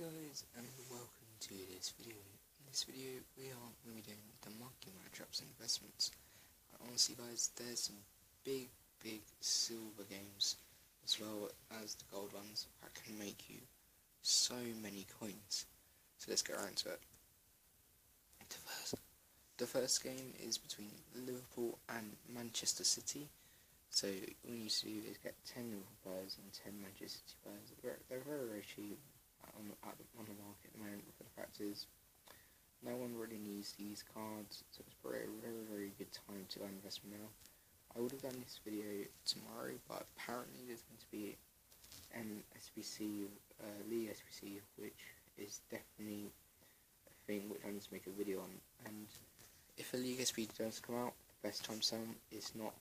Guys, and welcome to this video. In this video we are going to be doing the marquee matchups and investments. Honestly guys, there's some big silver games as well as the gold ones that can make you so many coins. So let's get right into it. The first game is between Liverpool and Manchester City. So all you need to do is get 10 Liverpool players and 10 Manchester City players. They're very cheap on the market at the moment, but the fact is no one really needs these cards, so it's a very good time to go investment now. I would have done this video tomorrow, but apparently there's going to be an SBC, League SBC, which is definitely a thing which I need to make a video on. And if a League SBC does come out, the best time to sell is not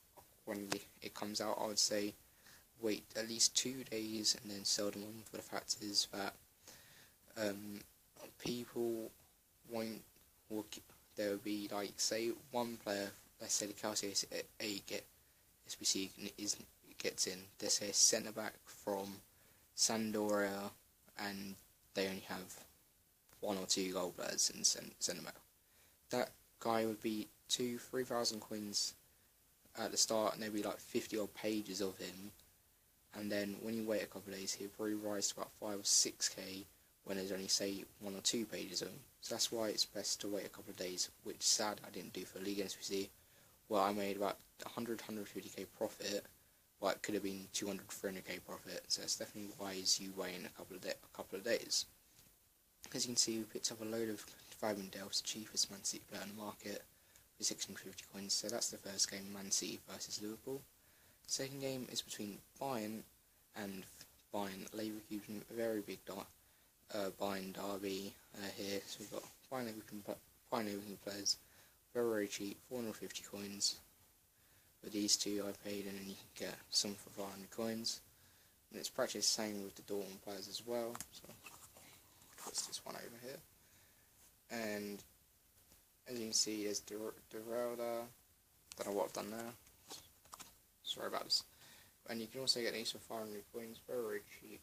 when it comes out. I would say wait at least 2 days and then sell them on, for the fact is that people won't there will be, like, say one player, let's say the Chelsea A SBC gets in, let's say a centre back from Sampdoria, and they only have 1 or 2 gold players in centre back. That guy would be 2,000-3,000 coins at the start, and there'd be like 50 odd pages of him, and then when you wait a couple of days he'll probably rise to about 5 or 6k when there's only, say, 1 or 2 pages of him. So that's why it's best to wait a couple of days, which is sad I didn't do for League SBC. Well, I made about 100-150k profit. Well, it could have been 200-300k profit, so it's definitely wise you wait in a couple of days. As you can see, we picked up a load of Fabian Delph's cheapest Man City player on the market for 650 coins. So that's the first game, Man City versus Liverpool. The second game is between Bayern and Bayern Leverkusen, a very big Bayern derby here. So we've got Bayern Leverkusen players, very cheap, 450 coins. For these two I paid, and then you can get some for 500 coins. And it's practically the same with the Dortmund players as well. So I'll twist this one over here. And as you can see, there's Derelda. Don't know what I've done there. Sorry about this. And you can also get these for 500 coins, very cheap.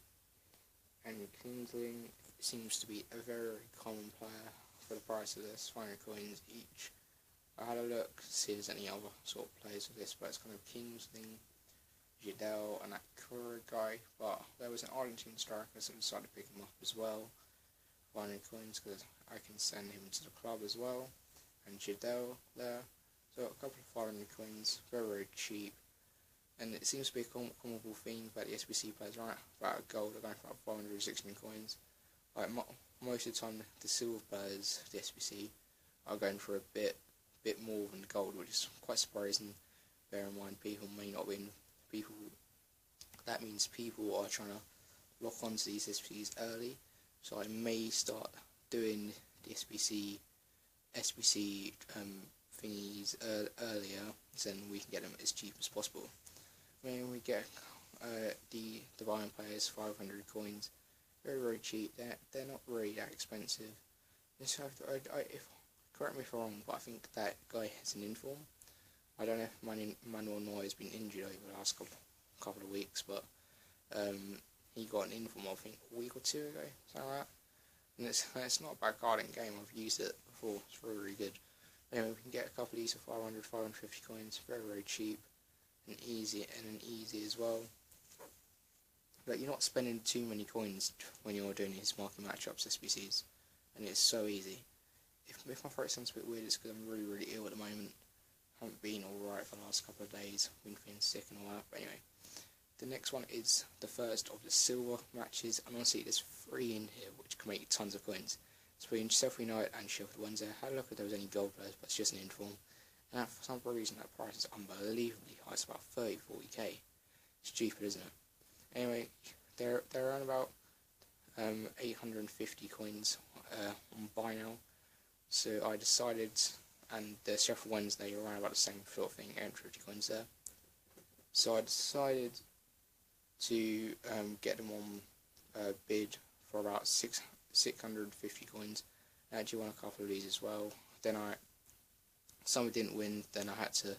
And Kingsling seems to be a very common player for the price of this, 500 coins each. I had a look to see if there's any other sort of players with this, but it's kind of Kingsling, Jadel, and that Kura guy. But there was an Argentine striker, so I decided to pick him up as well. 500 coins, because I can send him to the club as well. And Jadel there. So a couple of 500 coins, very cheap. And it seems to be a common theme that the SBC players are about a gold, are going for about 516 coins. Like most of the time, the silver players, the SBC, are going for a bit more than gold, which is quite surprising. Bear in mind, people may not win. That means people are trying to lock onto these SBCs early. So I may start doing the SBC thingies earlier, so then we can get them as cheap as possible. When we get the Bayern players 500 coins, very cheap. They're not really that expensive. Correct me if I'm wrong, but I think that guy has an inform. I don't know if Manuel Neuer has been injured over the last couple of weeks, but he got an inform, I think, a week or 2 ago, something like that. And it's not a bad card in game. I've used it before. It's really good. Anyway, we can get a couple of these for 550 coins, very cheap. And easy as well. But you're not spending too many coins when you're doing these marquee matchups, SBCs, and it's so easy. If my throat sounds a bit weird, it's because I'm really ill at the moment. Haven't been alright for the last couple of days. Been feeling sick and all that. But anyway, the next one is the first of the silver matches, and honestly, there's 3 in here which can make tons of coins. It's between Sheffield United and Sheffield Wednesday. I had a look if there was any gold players, but it's just an inform. And for some reason that price is unbelievably high. It's about 30-40k. It's stupid, isn't it? Anyway, they're around about 850 coins on buy now. So I decided, and the Sheffield Wednesday are around about the same sort of thing, 850 coins there. So I decided to get them on bid for about 650 coins. I actually won a couple of these as well. Then some didn't win, then I had to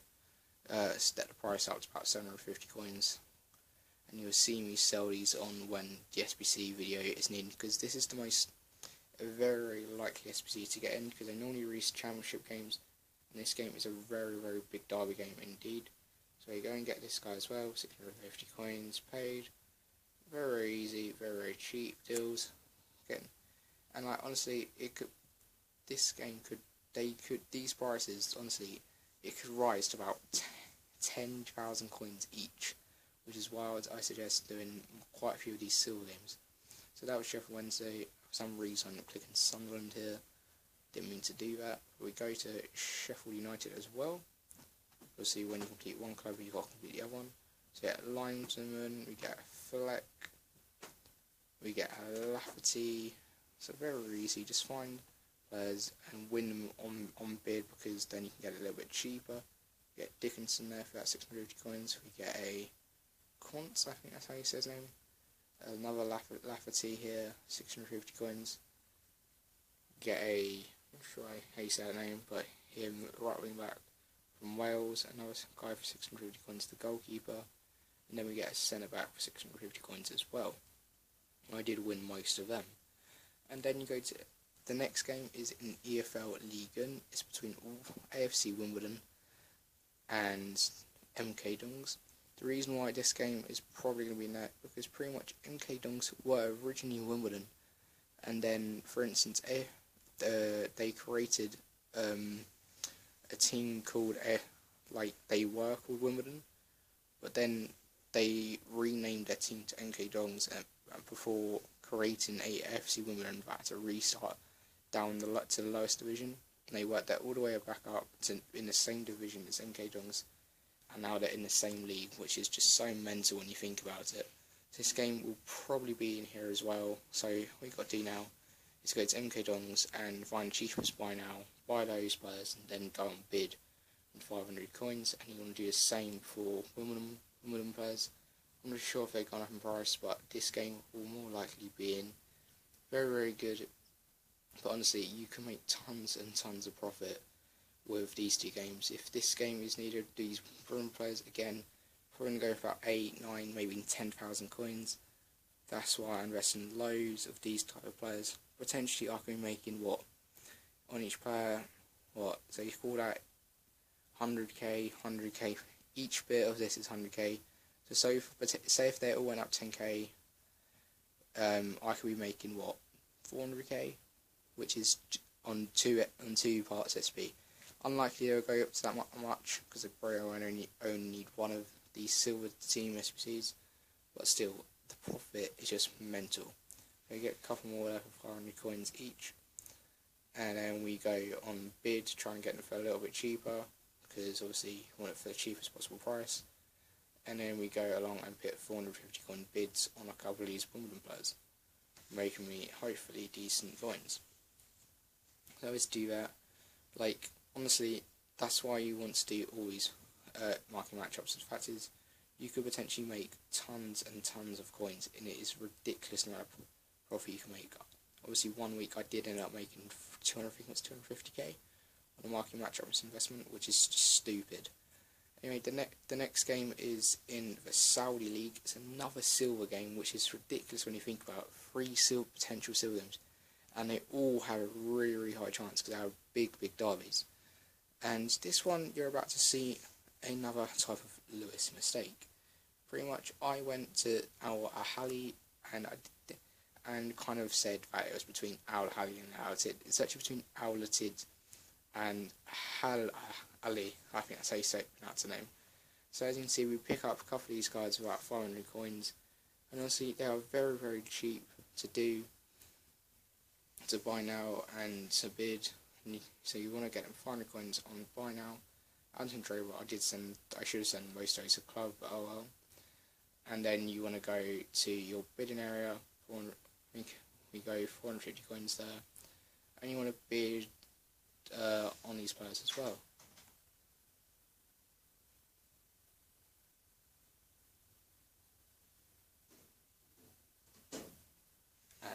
step the price up to about 750 coins. and you'll see me sell these on when the SBC video is needed, because this is the most very likely SBC to get in, because I normally release championship games, and this game is a very big derby game indeed. So you go and get this guy as well, 650 coins paid, very easy, very cheap deals. Again, and like honestly, these prices, honestly, it could rise to about 10,000 coins each, which is why I suggest doing quite a few of these silver games. So that was Sheffield Wednesday. For some reason I'm clicking Sunderland here, didn't mean to do that. We go to Sheffield United as well. Obviously when you complete one club you've got to complete the other one. So we get Linesman, we get Fleck, we get Lafferty. So very easy, just find players and win them on bid, because then you can get it a little bit cheaper. We get Dickinson there for that 650 coins. We get a Quantz, I think that's how you say his name. Another Lafferty here, 650 coins. Get a, I'm not sure how you say that name, but him, right wing back from Wales. Another guy for 650 coins, the goalkeeper. And then we get a centre back for 650 coins as well. I did win most of them. And then you go to the next game is in EFL Ligue 1. It's between AFC Wimbledon and MK Dons. The reason why this game is probably going to be in that, because pretty much MK Dons were originally Wimbledon, and then, for instance, they created a team called they were called Wimbledon, but then they renamed their team to MK Dons before creating AFC Wimbledon. They had to restart down to the lowest division, and they worked that all the way back up to in the same division as MK Dons. And now they're in the same league, which is just so mental when you think about it. This game will probably be in here as well. So what we've got to do now is go to MK Dons and find the cheapest buy now, buy those players, and then go and bid on 500 coins. And you want to do the same for Wimbledon players. I'm not sure if they've gone up in price, but this game will more likely be in. Very good. But honestly, you can make tons and tons of profit with these two games. If this game is needed, these Wimbledon players, again, probably going to go for about 8, 9, maybe 10,000 coins. That's why I invest in loads of these type of players. Potentially I can be making, what, on each player, what, so you call that 100k, each bit of this is 100k. So say if they all went up 10k, I could be making, what, 400k, which is on two parts SP. Unlikely they'll go up to that much, because they probably only need one of these silver team SBCs, but still, the profit is just mental. We get a couple more there for 500 coins each, and then we go on bid to try and get them for a little bit cheaper, because obviously you want it for the cheapest possible price. And then we go along and put 450 coin bids on a couple of these Wimbledon players, making me hopefully decent coins. So let's do that. Like, honestly, that's why you want to do always marking matchups. The fact is, you could potentially make tons and tons of coins, and it is ridiculous the amount of profit you can make. Obviously, one week I did end up making 250k on a marking matchups investment, which is just stupid. Anyway, the next game is in the Saudi League. It's another silver game, which is ridiculous when you think about it. 3 potential silver games, and they all have a really high chance because they have big derbies. And this one, you're about to see another type of Lewis mistake. Pretty much, I went to Al Ahly and kind of said that it was between Al Ahly and Al Latid. It's actually between Al Latid and Al Ali. I think that's how you pronounce the name. So as you can see, we pick up a couple of these guys for about 500 coins, and honestly, they are very cheap to do, to buy now and to bid. So you want to get them 500 coins on buy now. Anton Draper, I should have sent most of those to club, but oh well. And then you want to go to your bidding area. We go 450 coins there, and you want to bid on these players as well.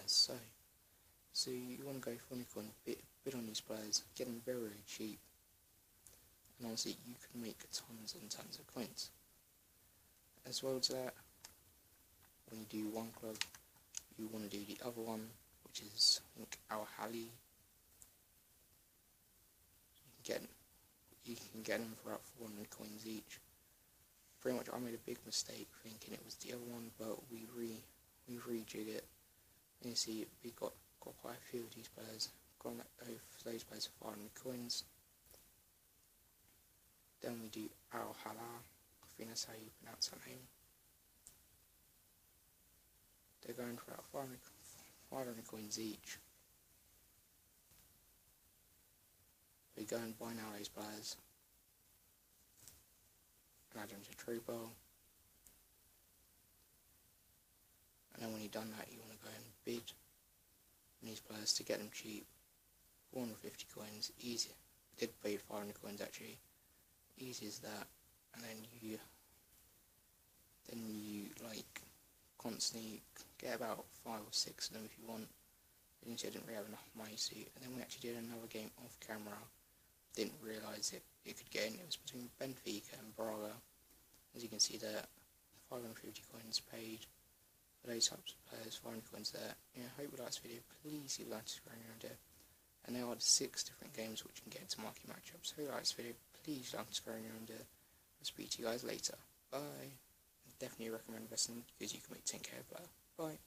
As so you want to go 400 coin, bid on these players, get them very cheap, and honestly you can make tons and tons of coins. As well as that, when you do one club, you want to do the other one, which is, I think, Al Hali. You can get them for about 400 coins each. Pretty much, I made a big mistake thinking it was the other one, but we rejig it. And you see, we got quite a few of these players. Got those players for 500 coins. Then we do Al Halal. I think that's how you pronounce that name. They're going for about 500 coins each. We go and buy now those players and add them to trade bowl. And then when you've done that, you want to go and bid on these players to get them cheap. 450 coins, easy. I did pay 500 coins actually. Easy as that. And then you like constantly get about 5 or 6 of them if you want. I didn't really have enough money to. And then we actually did another game off camera. Didn't realise it could get in. It was between Benfica and Braga. As you can see there, 550 coins paid for those types of players, 500 coins there. Yeah, I hope you liked this video. Please leave a like, subscribe, and there. And there are 6 different games which you can get into marquee matchups. So if you like this video, please like, subscribe, and there. I'll speak to you guys later. Bye. I definitely recommend investing because you can make 10k a player. Bye.